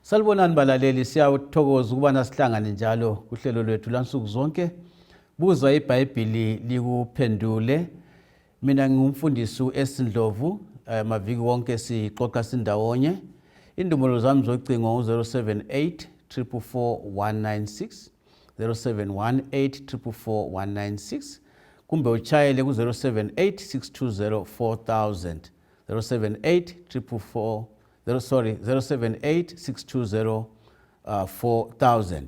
Salibonani balaleli, siyathokoza ukuba nasihlangane njalo kuhlelo lwethu lansuku zonke. Buza iBhayibhili likuphendule. Mina ngumfundisi uEsindlovu, maviki wonke sixoxa sindawonye. Indumbolo zami zocingo u078 444 196 0718 444 196 kumbe uchayele ku078 620 4000 078 620 4000.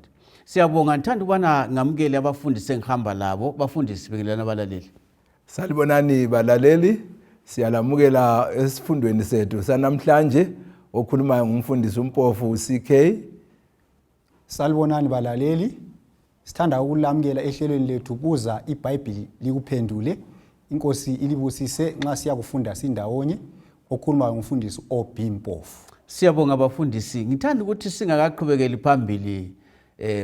Siyabonga, ngithanda ukubana ngamukele abafundisi engihamba labo. Bafundisi bingelana abalaleli. Salibonani balaleli, siyalamukela esifundweni sethu sanamhlanje okhuluma ngumfundisi umpofu CK. Salibonani balaleli, sithanda ukulamukela ehlelweni lethu Buza iBhayibhili likuphendule. Inkosi ilibusise nxa siya kufunda sindawonye, okhuluma ngumfundisi Mpofu. Siyabonga abafundisi. Ngithanda ukuthi singakaqhubekeli phambili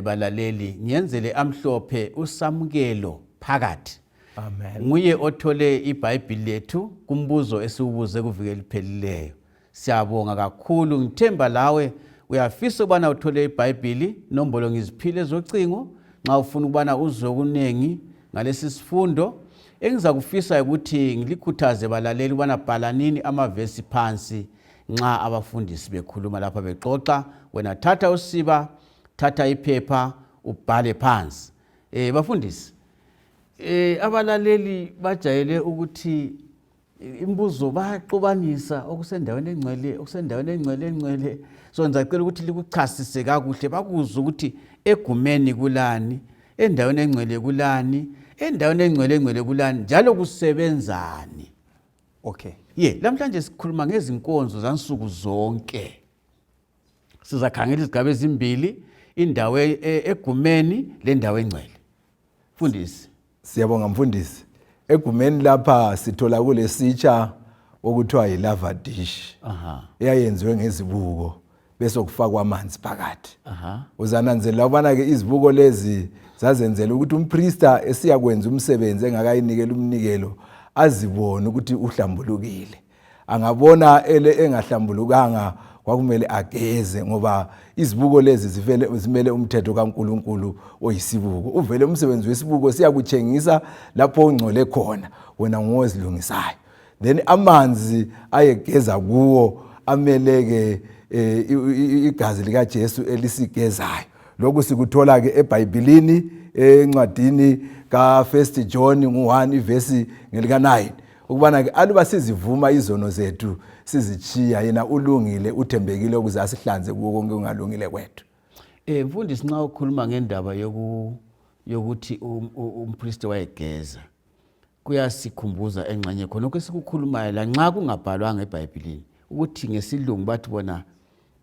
balaleli, ngiyenzele amhlophe usamukelo phakathi. Amen. Nguye othole iBhayibhili lethu kumbuzo esiwubuze kuvikela liphelileyo. Siyabonga kakhulu. Ngithemba lawe uyafisa ukubana uthole iBhayibhili. Nombolo ngiziphile ezocingo nxa ufuna ukubana uzwe okunengi ngalesi sifundo. Engizakufisa ukuthi ngilikhuthaze balaleli ukubana bhalanini amavesi phansi nxa abafundisi bekhuluma lapha bexoxa. Wena thatha usiba, thatha iphepha, ubhale phansi. Bafundisi, abalaleli bajayele ukuthi imbuzo bayaxubanisa okusendaweni engcwele. So ngicela ukuthi likuchasise kakuhle bakuzwe ukuthi egumeni kulani, endaweni engcwele kulani, endaweni engcwele kulani, njalo kusebenzani. Okay. Namhlanje sikhuluma ngezinkonzo zansuku zonke. Sizakhangela izigaba ezimbili, indawo egumeni lendawo engcwele. Fundisi. Siyabonga mfundisi. Egumeni lapha sithola kule sitsha okuthiwa yilava dish. Eyayenziwe ngezibuko bese kufakwa amanzi phakathi. Uzananzelela ubana ke izibuko lezi zazenzela ukuthi umpriester esiyakwenza umsebenzi engakayinikela umnikelo azibone ukuthi uhlambulukile. Angabona engahlambulukanga kwakumele ageze, ngoba izibuko lezi zimele umthetho kaNkulunkulu oyisibuko. Uvele umsebenzi wesibuko siyakutshengisa lapho ungcole khona, wena ngozilungisayo. Then amanzi ayegeza kuwo ameleke igazi lika Jesu elisigezayo. Lokhu sikuthola ke eBhayibhilini encwadini ka 1 John 1 ivesi ngelika 9. Ukubana ke aluba sizivuma izono zethu sizichiya, yena ulungile uthembekile ukuze asihlanze kuwo konke ungalungile kwethu. Mfundisi, nxa ukhuluma ngendaba yokuthi umpriest wayegeza, kuyasikhumbuza engxenye khona kwesikukhulumayo la nxa kungabhalwanga eBhayibhilini ukuthi ngesilungu bathi bona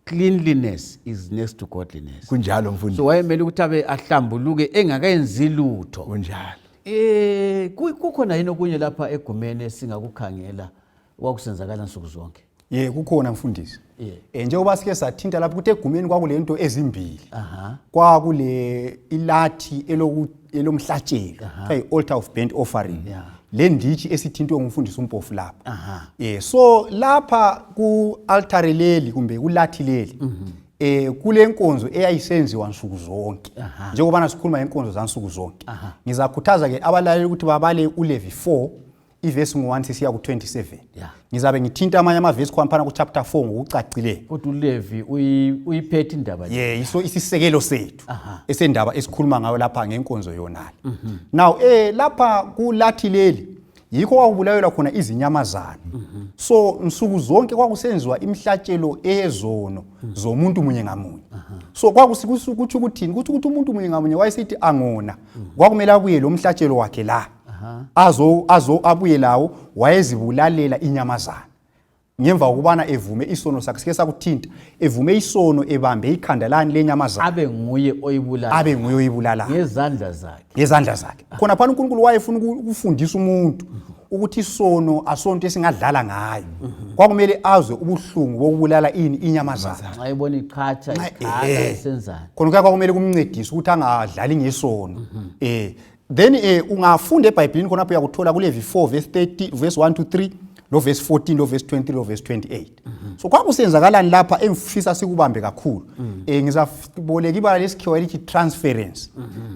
cleanliness is next to godliness. Kunjalo mfundisi. So wayemele ukuthi abe ahlambuluke engakayenzi lutho. Kunjalo. Kukhona yini okunye lapha egumeni singakukhangela kwakusenzakala nsuku zonke? Kukhona mfundisi. Njengoba sike sathinta lapho ukuthi egumeni kwakulento ezimbili. Kwakule ilathi elomhlatshelo, altar of burnt offering. Le nditshi esithintwe ngumfundisi umpofu lapha. So lapha ku altare leli kumbe kulathi leli kule nkonzo eyayisenziwa nsuku zonke. Njengoba sikhuluma ngenkonzo zansuku zonke. Ngizakhuthaza ke abalaleli ukuthi babale uLevi 4 ivesi ngo1 sisiya ku27. Ngizabe ngithinta amanye amavesi khona ku chapter 4 ngokucacileyo. Kodwa uLevi uyiphethe indaba le. Yiso isisekelo sethu esendaba esikhuluma ngayo lapha ngenkonzo yonala. Now lapha kulathi leli yikho kwakubulayola khona izinyamazana. So nsuku zonke kwakusenziwa imhlatshelo ezono zomuntu munye ngamunye. So kwakusikuthi ukuthini ukuthi umuntu munye ngamunye wayesithi angona kwakumele abuye lo mhlatshelo wakhe la. Azo abuye lawo wayezibulalela inyamazana. Ngemva ukubana evume isono sakhe sike sakuthinta, evume isono ebambe ikhanda lani lenyamazana. Abe nguye oyibulala. Ngezandla zakhe. Khona phana uNkulunkulu wayefuna ukufundisa umuntu ukuthi isono asonto esingadlala ngayo. Kwakumele azwe ubuhlungu bokubulala inyamazana. Xa ebona iqhatsha esenzana. Khona kwakumele kumncedise ukuthi angadlali ngesono. Then ungafunda eBhayibhelini khona lapho uyakuthola kuLevi 4 verse 30 verse 1 to 3 lo verse 14 lo verse 20 lo verse 28. So kwakusenzakalani lapha engifisa sikubambe kakhulu ngizaboleka ibala lesikhiwa elithi transference.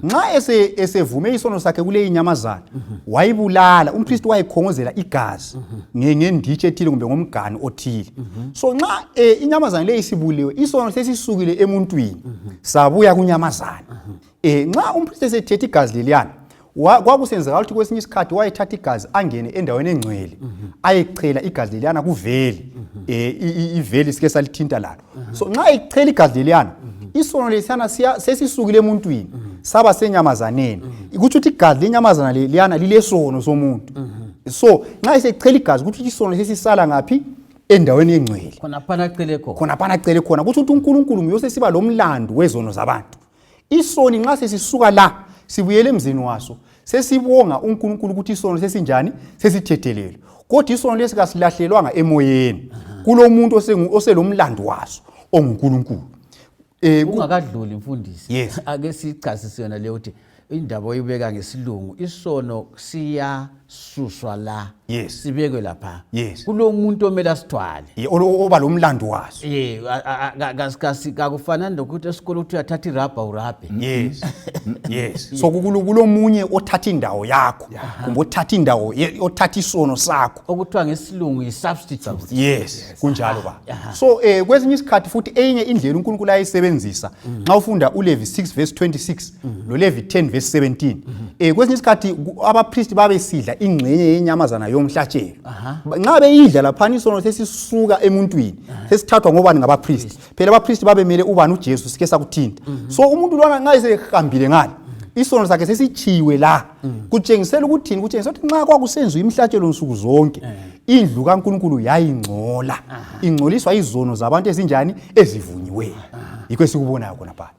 Nxa esevume isono sakhe kule inyamazana wayibulala, umpriest wayikhongozela igazi ngenditshi ethile kumbe ngomgani othile. So nxa inyamazana le isibuliwe, isono sesisukile emuntwini sabuya kunyamazana. Nxa umpriest esethethe igazi leliyana kwakusenzakala ukuthi kwesinye isikhathi wayethatha igazi angene endaweni engcwele ayechela igazi leliyana kuveli, iveli sike salithinta lalo. So nxa echela igazi leliyana, isono lesiyana sesisukile emuntwini saba senyamazaneni, ukuthi igazi lenyamazana leliyana lilesono somuntu. So nxa esechela igazi ukuthi isono sesisala ngaphi? Endaweni engcwele. Khona phana cele khona ukuthi uNkulunkulu nguye osesiba lomlando wezono zabantu. Isoni nxa sesisuka la sibuyele emzini waso, sesibonga uNkulunkulu ukuthi isono sesinjani, sesithethelele. Kodwa isono lesi kasilahlelwanga emoyeni kulomuntu oselomlando waso onguNkulunkulu. Ungakadluli mfundisi. Yes. Ake sichasise yona le ukuthi indaba oyibeka ngesilungu, isono siyasuswa la, sibekwe lapha. Kulo muntu omele asithwale, oba lomlando waso. Kakufanani nokuthi esikole uthi uyathatha irabha urabhe. So kulo munye othatha indawo yakho, kumbe othatha indawo othatha isono sakho, okuthiwa ngesilungu yi-substitute. Kunjalo ba. So kwesinye isikhathi futhi enye indlela uNkulunkulu ayisebenzisa nxa ufunda uLevi 6 verse 26 noLevi 10 verse 17. Kwesinye isikhathi abapriest babesidla ingxenye yenyamazana yomhlatshelo. Nxa beyidla lapha isono sesisuka emuntwini, sesithathwa ngobani? Ngabapriest. Phela abapriest babemele ubani? uJesu sike sakuthinta. So umuntu lwana nxa esehambile ngale, isono sakhe sesichiwe la. Kutshengisela ukuthini? Kutshengisela ukuthi nxa kwakusenziwa imhlatshelo nsuku zonke, indlu kaNkulunkulu yayingcola, ingcoliswa izono zabantu ezinjani? Ezivunyiweyo. Yikho esikubonayo khona pha.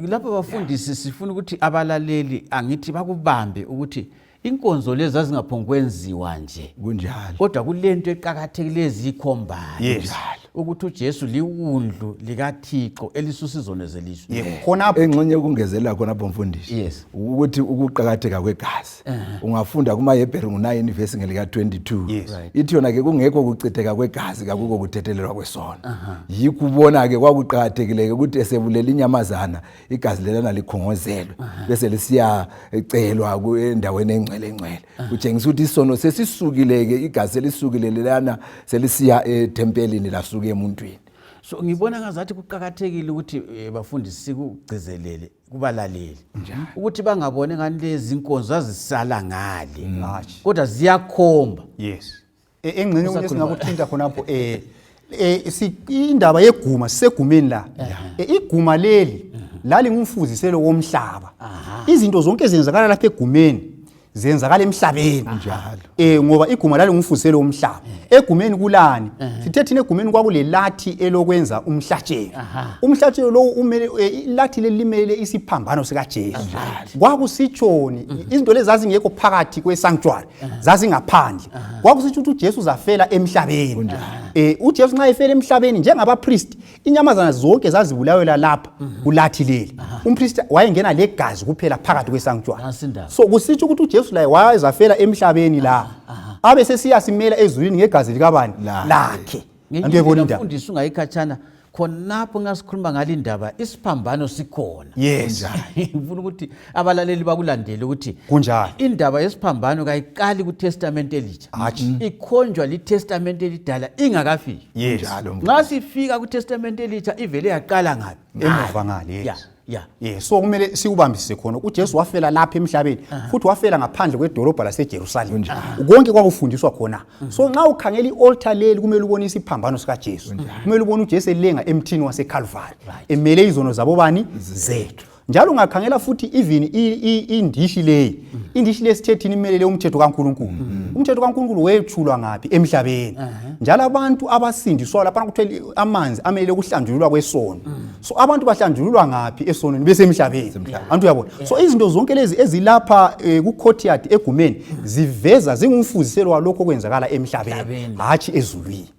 Lapho bafundisi sifuna ukuthi abalaleli angithi bakubambe ukuthi inkonzo lezi zazingaphonkwenziwa nje kunjalo, kodwa kulento eqhakathekileyo ezikhombayo ukuthi uJesu liwundlu likaThixo elisusa izono zelizwe. Khona engxenye ukungezela khona bomfundisi ukuthi ukuqhakatheka kwegazi ungafunda kumaHebheru 9 verse ngelika 22 ithi yona ke kungekho ukuchitheka kwegazi kakukho kuthethelelwa kwesono. Yikubona ke kwakuqhakathekile ukuthi esebulela inyamazana igazi lelana likhongozelwe bese lisiya ecelwa endaweni engcwele. Kutshengisa ukuthi isono sesisukile ke, igazi elisukile lelana selisiya etempelini lasuka emuntwini. So ngibona ngazathi kuqhakathekile ukuthi bafundisi sikugcizelele kubalaleli ukuthi bangabone ngani lezi inkonzo zazisala ngale kodwa ziyakhomba. Engxenye esingakuthinta khonapho indaba yeguma, sisegumeni la. Iguma leli lali ngumfuziselo womhlaba. Izinto zonke zenzakala lapha egumeni zenzakala emhlabeni njalo. Ngoba iguma lali ngumfuziselo womhlaba. Egumeni kulani? Sithe thina egumeni kwakulelathi elokwenza umhlatshelo. Umhlatshelo lo umele ilathi lelimele isiphambano sika Jesu. Kwakusitshoni izinto lezi zazingekho phakathi kwesanctuary, zazingaphandle. Kwakusitsho ukuthi uJesu zafela emhlabeni. uJesu nxa efela emhlabeni njengabapriest, inyamazana zonke zazibulawela lapha kulathi leli. Umpriest wayengena legazi kuphela phakathi kwesanctuary. So kusitsho ukuthi uJesu laye wayezafela emhlabeni la. Abe sesiyasimela ezulwini ngegazi likabani lakhe. Ngiyibona indaba. Mfundisi ungayikhatshana khonapho ngasikhuluma ngalindaba isiphambano sikhona. Ngifuna ukuthi abalaleli bakulandele ukuthi kunjalo. Indaba yesiphambano kayiqali kuTestament elitsha. Ikhonjwa liTestament elidala ingakafiki. Njalo. Nxa sifika kuTestament elitsha ivele yaqala ngapi? Emuva ngale. So kumele sikubambisise khona uJesu wafela lapha emhlabeni futhi wafela ngaphandle kwedolobha laseJerusalem. Konke kwakufundiswa khona. So nxa ukhangela ialtar leli kumele ubone isiphambano sika Jesu. Kumele ubone uJesu elenga emthini waseCalvary emele izono zabo bani zethu. Njalo ungakhangela futhi even indishi leyi. Indishi lesithethini imelele umthetho kaNkulunkulu. Umthetho kaNkulunkulu wethulwa ngapi? Emhlabeni. Njalo abantu abasindiswa lapha kutheli amanzi amele ukuhlanjululwa kwesono. So abantu bahlanjululwa ngapi esonweni besemhlabeni? Antu uyabona. So izinto zonke lezi ezilapha ku-courtyard egumeni ziveza zingumfuziselo walokho okwenzakala emhlabeni hatshi ezulwini.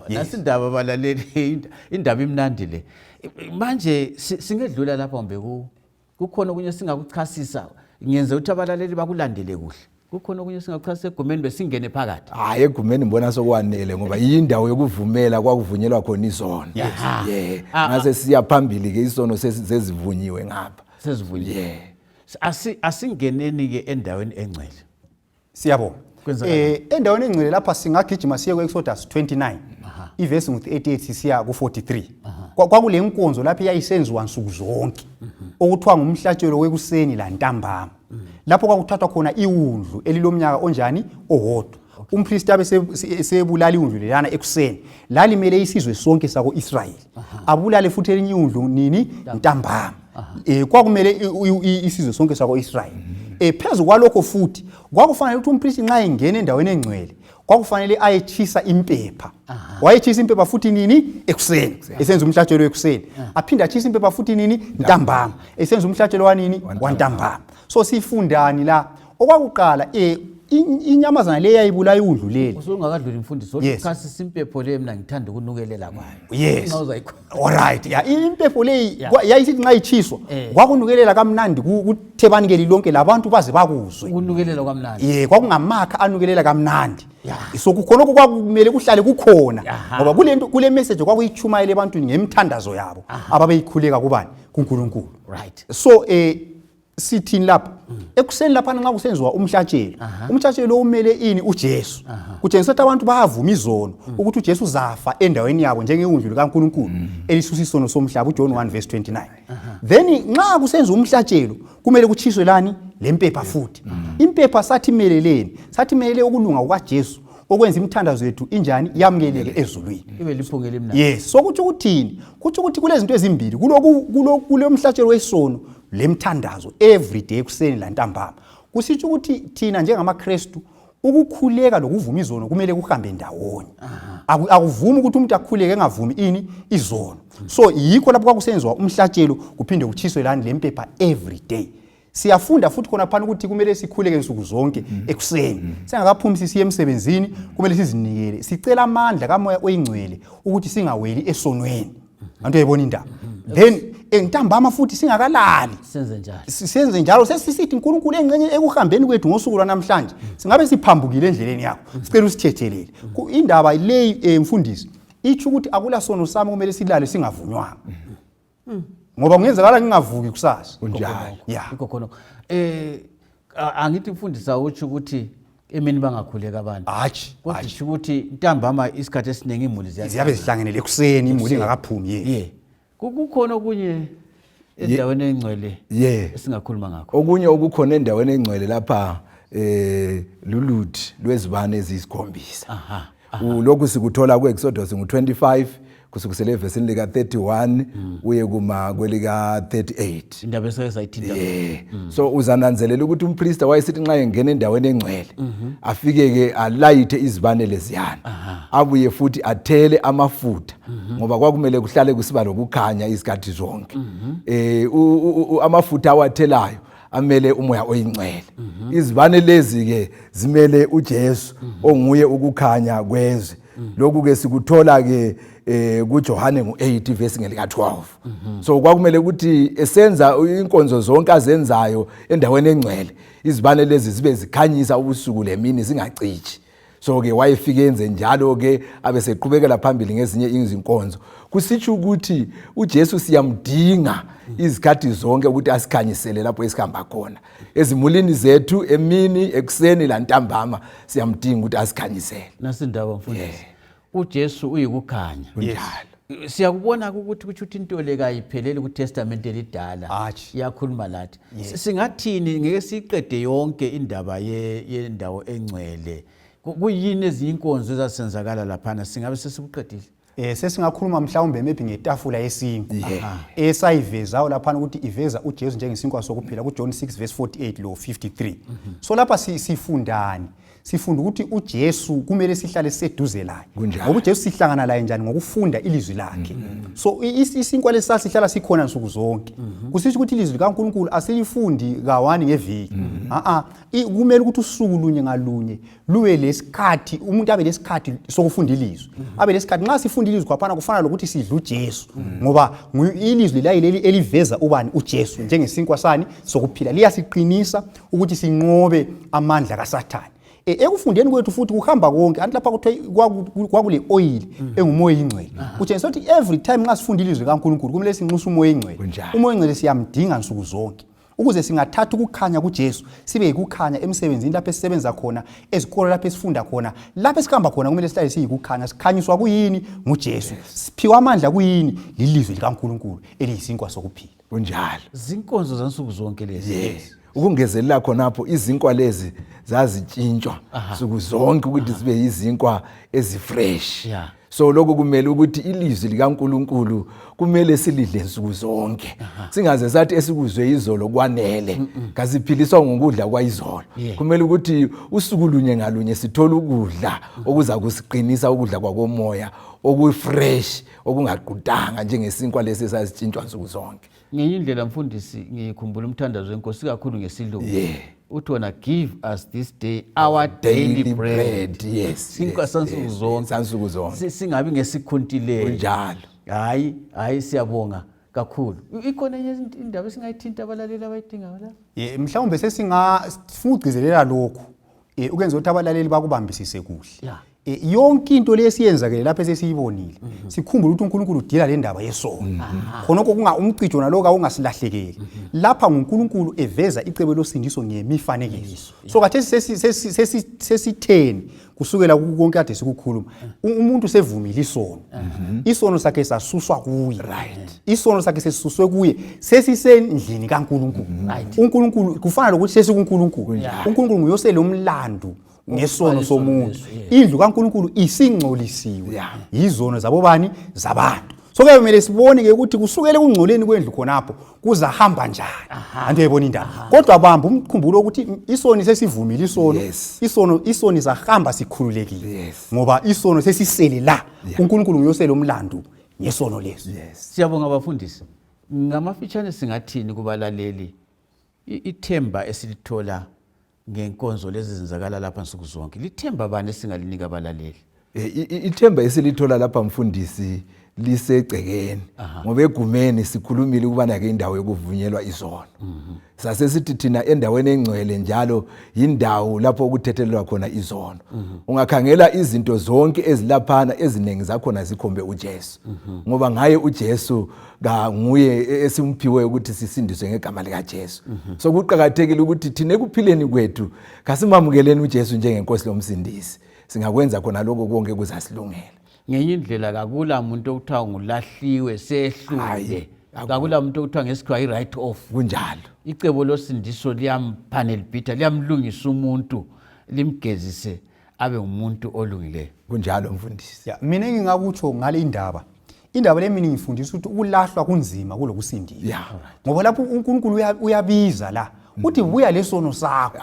Nasindaba balaleli indaba imnandi le. Manje singedlula lapha mbe kukhona okunye singakuchasisa ngiyenze ukuthi abalaleli bakulandele kuhle kukhona okunye singachasisa egumeni besingene phakathi. Hayi egumeni ngibona sokwanele ngoba yindawo yokuvumela kwakuvunyelwa khona izono. Ngase siya phambili ke isono sezivunyiwe ngapha. Sezivunyiwe. Asingeneni ke endaweni engcwele. Siyabonga. Endaweni engcwele lapha singagijima siye ku-Exodus 29. Ivesi ngu-38 sisiya ku-43. Kwakule nkonzo lapho yayisenziwa nsuku zonke. Okuthiwa ngumhlatshelo wekuseni la ntambama. Lapho kwakuthathwa khona iwundlu elilomnyaka onjani owodwa. Umpristi abe sebulala iwundlu lelana ekuseni. Lalimele isizwe sonke sako-Israyeli. Abulale futhi elinye iwundlu nini ntambama. Kwakumele isizwe sonke sako-Israyeli. Phezu kwalokho futhi kwakufanele ukuthi umpristi nxa engena endaweni engcwele kwakufanele ayechisa impepha. Wayechisa impepha futhi nini ekuseni esenza umhlatshelo ekuseni. Aphinda achisa impepha futhi nini ntambama esenza umhlatshelo wanini wantambama. So sifundani la okwakuqala inyamazana le yayibulala iwundlu leli. Usungakadluli mfundisi okhasi simpepho le mina ngithanda ukunukelela kwayo. Yes. Alright. Impepho le yayisithi nxa ichiswa kwakunukelela kamnandi kuthebanikeli lonke labantu baze bakuzwe. Ukunukelela kamnandi. Kwakungamakha anukelela kamnandi. So kukhona kwakumele kuhlale kukhona ngoba kule message kwakuyichumayela ebantwini ngemthandazo yabo ababeyikhuleka kubani kuNkulunkulu. Right. So sithini lapha ekuseni lapha nxa kusenziwa umhlatshelo. Umhlatshelo umele ini uJesu. Kutshengisa ukuthi abantu bayavuma izono ukuthi uJesu uzafa endaweni yabo njengewundlu likaNkulunkulu elisusa isono somhlaba uJohn 1:29. Then nxa kusenziwa umhlatshelo kumele kuchiswe lani lempepha futhi. Impepha sathi meleleni sathi melele ukulunga kukaJesu okwenza imthandazo yethu injani yamukeleke ezulwini. Ibe liphungele mina. Yes, so kuthi ukuthini? Kuthi ukuthi kulezinto ezimbili kulo mhlatshelo wesono lemthandazo every day kuseni la ntambama. Kusitsho ukuthi thina njengamaKristu ukukhuleka lokuvuma izono kumele kuhambe ndawonye. Akuvumi ukuthi umuntu akhuleke engavumi ini izono. So yikho lapho kwakusenziwa umhlatshelo kuphinde kuchiswe lani lempepha every day. Siyafunda futhi khona phana ukuthi kumele sikhuleke insuku zonke ekuseni. Sengakaphumi sisiye emsebenzini kumele sizinikele. Sicela amandla kaMoya oyingcwele ukuthi singaweli esonweni. Antu uyayibona indaba. Then entambama futhi singakalali. Senze njalo sesisithi uNkulunkulu engcenye ekuhambeni kwethu ngosuku lwanamhlanje. Singabe siphambukile endleleni yakho. Sicela usithethelele. Indaba le mfundisi ithi ukuthi akula sono sami kumele silale singavunywanga. Ngoba kungenzekala ngingavuki kusasa kunjalo. Ikho khona. Angithi mfundisa uthi ukuthi emini bangakhuleka abantu. Kodwa ukuthi ntambama isikhathi esiningi imuli ziyabe zihlangenele ekuseni imuli ingakaphumi. Kukhona okunye endaweni engcwele esingakhuluma ngakho. Okunye okukhona endaweni engcwele lapha luluthi lwezibane eziyisikhombisa. Lokhu sikuthola ku-Eksodusi ngu-25 kusukela evesini lika 31 uye kuma kwelika 38. Indaba esayithinta. So uzananzelela ukuthi umpriest wayesithi nxa engena endaweni engcwele afike ke alayithe izibane leziyana. Abuye futhi athele amafutha ngoba kwakumele kuhlale kusiba lokukhanya isikhathi zonke. Amafutha awathelayo amele umoya oyingcwele. Izibane lezi ke zimele uJesu onguye ukukhanya kwezwe. Lokhu ke sikuthola ke kuJohane 8 verse ngelika 12. So kwakumele ukuthi esenza inkonzo zonke azenzayo endaweni engcwele izibane lezi zibe zikhanyisa ubusuku lemini zingacithi. So ke wayefike enze njalo ke abeseqhubekela phambili ngezinye izinkonzo. Kusitsho ukuthi uJesu siyamdinga izikhathi zonke ukuthi asikhanyisele lapho esikhamba khona. Ezimulini zethu emini ekuseni la ntambama siyamdinga ukuthi asikhanyisele. Nasindaba mfundisi. uJesu uyikukhanya. Njalo. Siyakubona ukuthi kuthi into le kayiphelele kuTestament elidala. Iyakhuluma lathi. Singathini ngeke siqede yonke indaba yendawo engcwele. Kuyini ezinkonzo ezasenzakala lapha singabe sesikuqedile? Sesingakhuluma mhlawumbe maybe ngetafula yesinkwa. Esayivezayo lapha ukuthi iveza uJesu njengesinkwa sokuphila kuJohn 6 verse 48 lo 53. So lapha sifundani. sifunda ukuthi uJesu kumele sihlale seduze laye. Kunjalo. Ngoba uJesu sihlangana laye njani ngokufunda ilizwi lakhe. So isinkwa lesasihlala sikhona nsuku zonke. Kusisho ukuthi ilizwi likaNkulunkulu asilifundi ka1 ngeviki. Kumele ukuthi usuku lunye ngalunye luwe lesikhathi umuntu abe lesikhathi sokufunda ilizwi. Abe lesikhathi nxa sifunda ilizwi kwaphana kufana lokuthi sidla uJesu ngoba ilizwi leli eliveza ubani uJesu njengesinkwa sani sokuphila liyasiqinisa ukuthi sinqobe amandla kaSathane. Ekufundeni kwethu futhi kuhamba konke anti lapha kwakule oil engumoya ingcwele. Kutshengisa ukuthi every time nxa sifunda ilizwi kaNkulunkulu kumele sinxuse umoya ingcwele. Umoya ingcwele siyamdinga nsuku zonke ukuze singathatha ukukhanya kuJesu sibe yikukhanya emsebenzini lapho esisebenza khona, ezikolo lapho esifunda khona, lapho esihamba khona kumele sihlale siyikukhanya. Sikhanyiswa kuyini? nguJesu. Siphiwa amandla kuyini? Lilizwi likaNkulunkulu eliyisinkwa sokuphila. Kunjalo. Zinkonzo zansuku zonke lezi. Ukungezelela khonapho izinkwa lezi zazitshintshwa suku zonke ukuthi zibe yizinkwa ezifresh. So lokho kumele ukuthi ilizwi likaNkulunkulu kumele silidle nsuku zonke. Singaze sathi esikuzwe izolo kwanele kasiphiliswa ngokudla kwayizolo. Kumele ukuthi usuku lunye ngalunye sithola ukudla okuza kusiqinisa, ukudla kwakomoya okufresh okungaqudanga njengesinkwa lesi sasitshintshwa nsuku zonke. Ngenye indlela mfundisi ngikhumbula umthandazo wenkosi kakhulu ngesilungu. Uthi wona give us this day our daily bread. Sinkwa sansuku zonke. Singabi ngesikhontile. Kunjalo. Hayi siyabonga kakhulu. Ikhona enye indaba esingayithinta abalaleli abayidingayo la? Mhlawumbe sesingafuna ukugcizelela lokho. Ukwenza ukuthi abalaleli bakubambisise kuhle. Yonke into lesiyenzakele lapho esesiyibonile sikhumbula ukuthi uNkulunkulu udila le ndaba yesono. Khonoko umcijo naloka ungasilahlekeli. Lapha uNkulunkulu eveza icebo losindiso ngemifanekiso. So kathesi sesitheni kusukela konke kade sikukhuluma. Umuntu sevumile isono. Isono sakhe sasuswa kuye. Isono sakhe sesuswe kuye sesisendlini kaNkulunkulu. uNkulunkulu kufana lokuthi sesikuNkulunkulu. uNkulunkulu nguyosele umlando ngesono somuntu. Indlu kaNkulunkulu isingcolisiwe yizono zabobani zabantu. So ke kumele sibone ke ukuthi kusukele kungcoleni kwendlu khonapho kuzahamba njani. Antu uyayibona indaba. Kodwa bamba umkhumbulo ukuthi isono sesivumile isono izahamba sikhululekile. Ngoba isono sesisele la. uNkulunkulu nguyosele umlando ngesono leso. Siyabonga abafundisi. Ngamafitshane singathini kubalaleli ithemba esilithola ngenkonzo lezi zenzakala lapha nsuku zonke? Lithemba bani esingalinika abalaleli? Ithemba esilithola lapha mfundisi lisegcekeni. Ngoba egumeni sikhulumile ukubana ke indawo yokuvunyelwa izono. Sase sithi thina endaweni engcwele njalo indawo lapho ukuthethelwa khona izono. Ungakhangela izinto zonke ezilaphana ezinengi zakhona zikhombe uJesu. Ngoba ngaye uJesu nguye esimphiwe ukuthi sisindiswe ngegama lika Jesu. So kuqhakathekile ukuthi thina ekuphileni kwethu kasimamukeleni uJesu njengenkosi lomsindisi. Singakwenza khona lokho konke kuzasilungela. Ngenye indlela kakula umuntu okuthiwa ngulahliwe sehlule. Kakula umuntu okuthiwa ngesikhiwa i-right off. Kunjalo. Icebo losindiso liyamphane libhitha, liyamlungisa umuntu, limgezise abe umuntu olungileyo. Kunjalo mfundisi. Mina ngingakutsho ngale indaba. Indaba le mina ngifundisa ukuthi ukulahlwa kunzima kulokusindisa. Ngoba lapho uNkulunkulu uyabiza la. Uthi buya lesono sakho.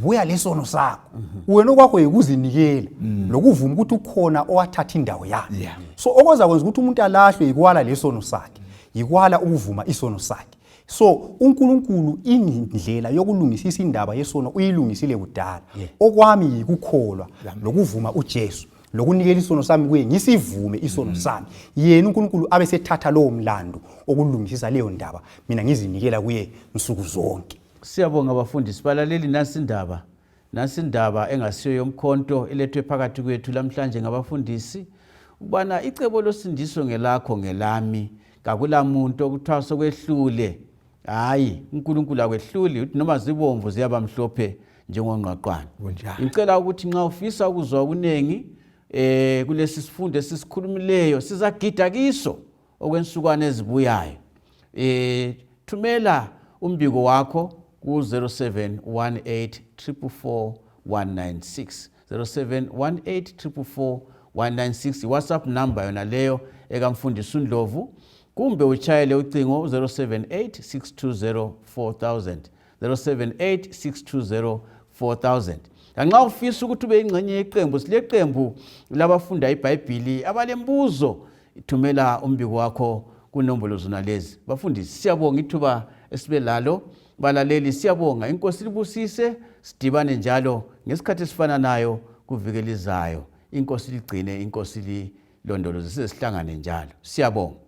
Buya lesono sakho. Wena okwakho yikuzinikela lokuvuma ukuthi ukhona owathatha indawo yakho. So okwenza ukuthi umuntu alahlwe ikwala lesono sakhe. Ikwala ukuvuma isono sakhe. So uNkulunkulu indlela yokulungisisa indaba yesono uyilungisile kudala. Okwami yikukholwa lokuvuma uJesu. Lokunikela isono sami kuye ngisivume isono sami. Yena uNkulunkulu abe sethatha lowo mlando okulungisisa leyo ndaba. Mina ngizinikela kuye nsuku zonke. Siyabonga abafundisi balaleli nasi indaba engasiyo yomkhonto elethwe phakathi kwethu namhlanje ngabafundisi ukubana icebo losindiso ngelakho ngelami kakula muntu okuthiwa sokwehlule. Hayi, uNkulunkulu akwehluli uthi noma zibomvu ziyaba mhlophe njengongqwaqwane. Ngicela ukuthi nxa ufisa ukuzwa okunengi kulesi sifundo esisikhulumileyo sizagida kiso okwensukwana ezibuyayo. Thumela umbiko wakho ku 0718444196 0718444196 WhatsApp number yona leyo ekamfundisi uNdlovu, kumbe uchayele ucingo 0786204000 0786204000. Lanxa ufisa ukuthi ube ingxenye yeqembu, sileqembu labafunda iBhayibhili abalembuzo, ithumela umbiko wakho kunombolo zona lezi. Bafundisi, siyabonga ithuba esibe lalo. Balaleli, siyabonga. Inkosi libusise, sidibane njalo ngesikhathi esifana nayo kuvikelizayo. Inkosi ligcine, inkosi lilondoloze, sihlangane njalo. Siyabonga.